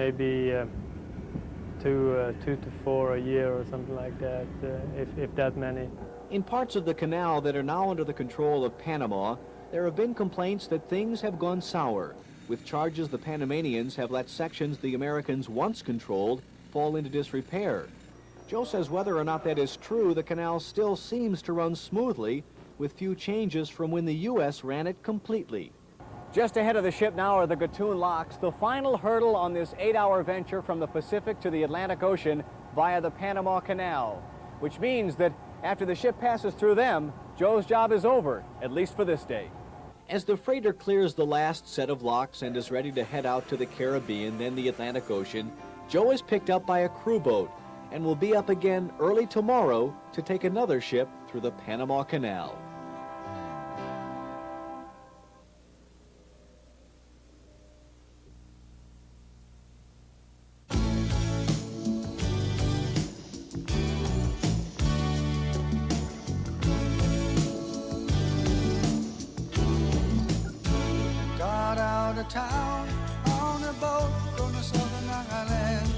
Maybe two to four a year or something like that, if that many. In parts of the canal that are now under the control of Panama, there have been complaints that things have gone sour, with charges the Panamanians have let sections the Americans once controlled fall into disrepair. Joe says whether or not that is true, the canal still seems to run smoothly, with few changes from when the U.S. ran it completely. Just ahead of the ship now are the Gatun locks, the final hurdle on this 8-hour venture from the Pacific to the Atlantic Ocean via the Panama Canal, which means that after the ship passes through them, Joe's job is over, at least for this day. As the freighter clears the last set of locks and is ready to head out to the Caribbean, then the Atlantic Ocean, Joe is picked up by a crew boat and will be up again early tomorrow to take another ship through the Panama Canal. Got out of town on a boat on the southern islands,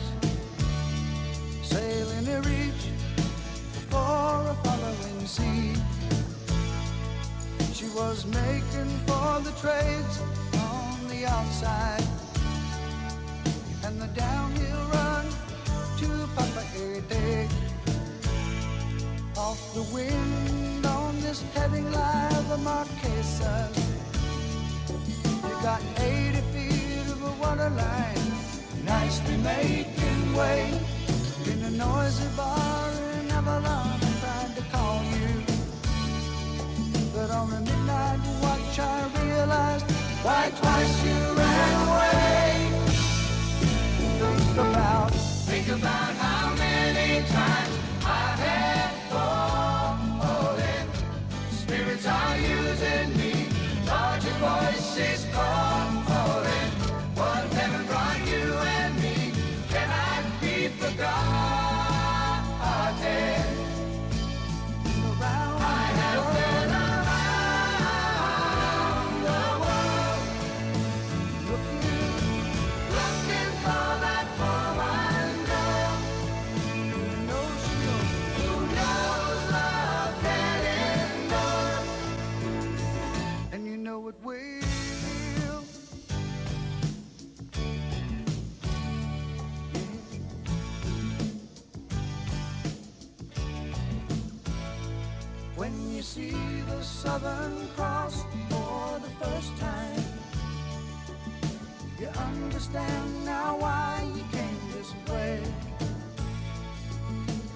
sailing to reach for a following sea. She was making for the trades on the outside and the downhill run to Papa Ede. Off the wind on this heading live of Marquesas, you got 80 feet of a water line, nicely making way in a noisy bar in Avalon. I tried to call you, but on the midnight watch I realized why twice you ran away. Think about how many times I've had fallen. Spirits are using me, Lord, your voice is calling. What heaven brought you and me cannot be forgotten. I have been around the world, looking for that woman girl who knows love can endure, and you know it will. When you see the Southern Cross for the first time, you understand now why you came this way.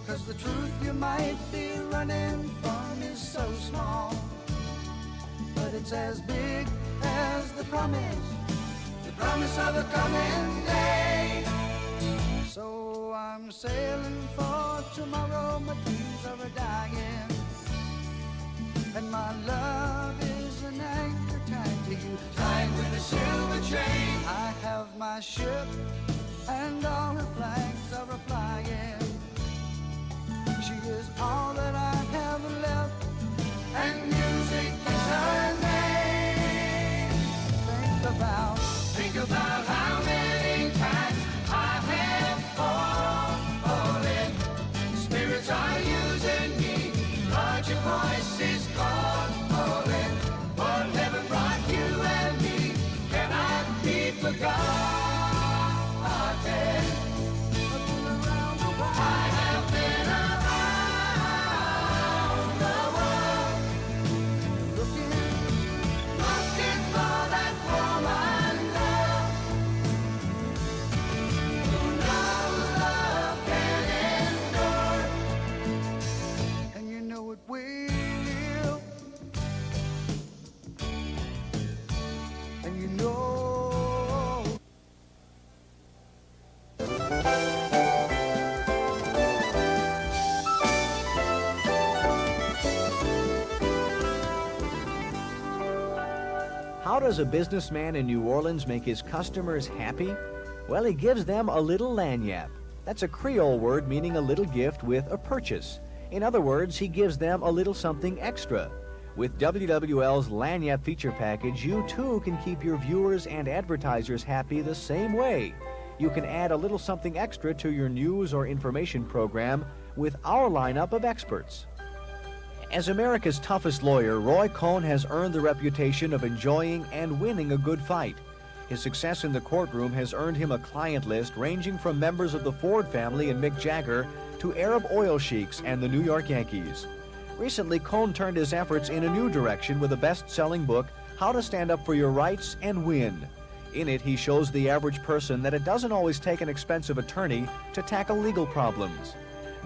'Cause the truth you might be running from is so small, but it's as big as the promise of a coming day. So I'm sailing for tomorrow, my dreams are a-dying, and my love is an anchor tied to you, tied with a silver chain. I have my ship and all her flags are a-flying. She is all that I have left, and music is her name. Think about how many times I have fallen. Spirits are using me, Lord, your voice is calling. What heaven brought you and me cannot be forgotten. I have been around the world, looking for that woman girl who knows love can endure, and you know it will, and you know. How does a businessman in New Orleans make his customers happy? Well, he gives them a little lagniappe. That's a Creole word meaning a little gift with a purchase. In other words, he gives them a little something extra. With WWL's lagniappe feature package, you too can keep your viewers and advertisers happy the same way. you can add a little something extra to your news or information program with our lineup of experts. As America's toughest lawyer, Roy Cohn has earned the reputation of enjoying and winning a good fight. His success in the courtroom has earned him a client list ranging from members of the Ford family and Mick Jagger to Arab oil sheiks and the New York Yankees. Recently, Cohn turned his efforts in a new direction with a best-selling book, How to Stand Up for Your Rights and Win. In it, he shows the average person that it doesn't always take an expensive attorney to tackle legal problems.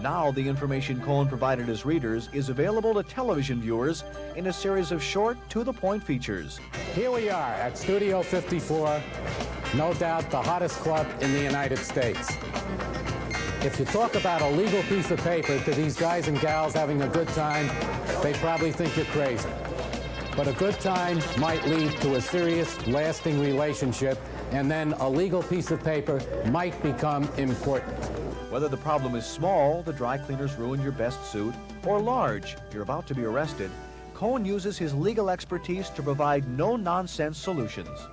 Now, the information Cohn provided his readers is available to television viewers in a series of short, to-the-point features. Here we are at Studio 54, no doubt the hottest club in the United States. If you talk about a legal piece of paper to these guys and gals having a good time, they probably think you're crazy. But a good time might lead to a serious, lasting relationship, and then a legal piece of paper might become important. Whether the problem is small, the dry cleaners ruined your best suit, or large, you're about to be arrested, Cohn uses his legal expertise to provide no-nonsense solutions.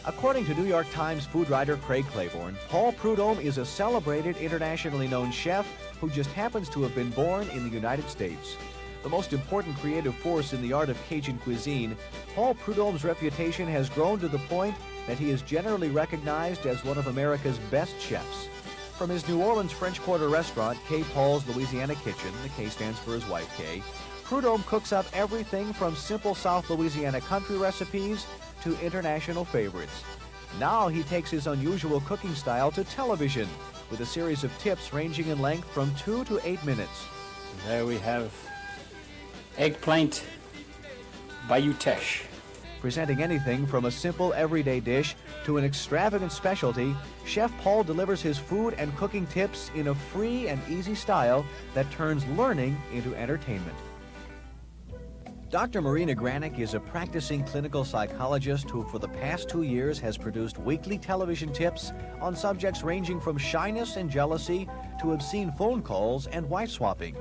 According to New York Times food writer Craig Claiborne, Paul Prudhomme is a celebrated, internationally known chef who just happens to have been born in the United States. The most important creative force in the art of Cajun cuisine, Paul Prudhomme's reputation has grown to the point that he is generally recognized as one of America's best chefs. From his New Orleans French Quarter restaurant, K. Paul's Louisiana Kitchen, the K stands for his wife Kay, Prudhomme cooks up everything from simple South Louisiana country recipes to international favorites. Now he takes his unusual cooking style to television with a series of tips ranging in length from 2 to 8 minutes. There we have eggplant bayouteche. Presenting anything from a simple everyday dish to an extravagant specialty, Chef Paul delivers his food and cooking tips in a free and easy style that turns learning into entertainment. Dr. Marina Granick is a practicing clinical psychologist who for the past 2 years has produced weekly television tips on subjects ranging from shyness and jealousy to obscene phone calls and wife swapping.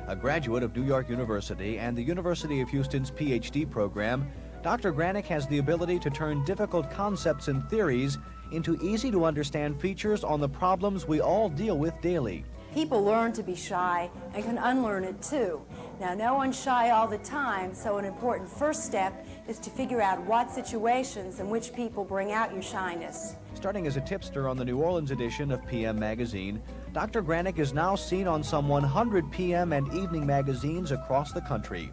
A graduate of New York University and the University of Houston's PhD program, Dr. Granick has the ability to turn difficult concepts and theories into easy-to-understand features on the problems we all deal with daily. People learn to be shy and can unlearn it too. Now, no one's shy all the time, so an important first step is to figure out what situations and which people bring out your shyness. Starting as a tipster on the New Orleans edition of PM Magazine, Dr. Granick is now seen on some 100 PM and evening magazines across the country.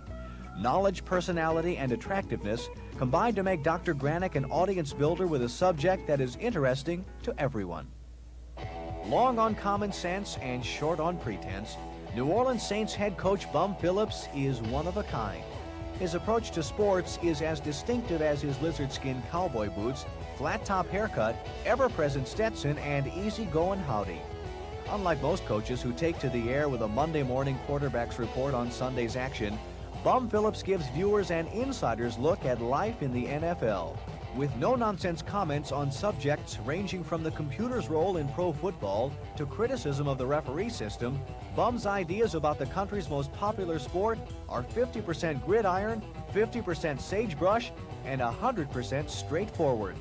Knowledge, personality, and attractiveness combine to make Dr. Granick an audience builder with a subject that is interesting to everyone. Long on common sense and short on pretense, New Orleans Saints head coach Bum Phillips is one of a kind. His approach to sports is as distinctive as his lizard-skin cowboy boots, flat-top haircut, ever-present Stetson, and easy-going howdy. Unlike most coaches who take to the air with a Monday morning quarterback's report on Sunday's action, Bum Phillips gives viewers an insider's look at life in the NFL. With no-nonsense comments on subjects ranging from the computer's role in pro football to criticism of the referee system, Bum's ideas about the country's most popular sport are 50% gridiron, 50% sagebrush, and 100% straightforward.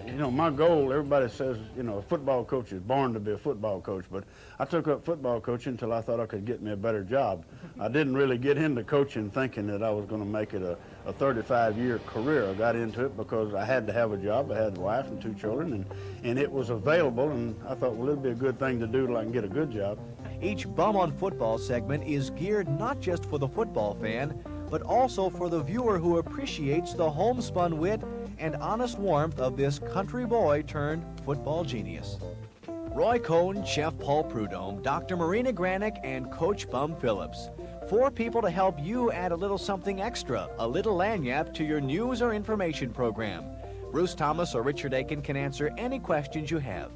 You know, my goal, everybody says, you know, a football coach is born to be a football coach, but I took up football coaching until I thought I could get me a better job. I didn't really get into coaching thinking that I was going to make it a 35-year career. I got into it because I had to have a job. I had a wife and 2 children, and it was available, and I thought, well, it'd be a good thing to do till I can get a good job. Each Bum on Football segment is geared not just for the football fan, but also for the viewer who appreciates the homespun wit and honest warmth of this country boy turned football genius. Roy Cohn, Chef Paul Prudhomme, Dr. Marina Granick, and Coach Bum Phillips. 4 people to help you add a little something extra, a little lagniappe to your news or information program. Bruce Thomas or Richard Aiken can answer any questions you have.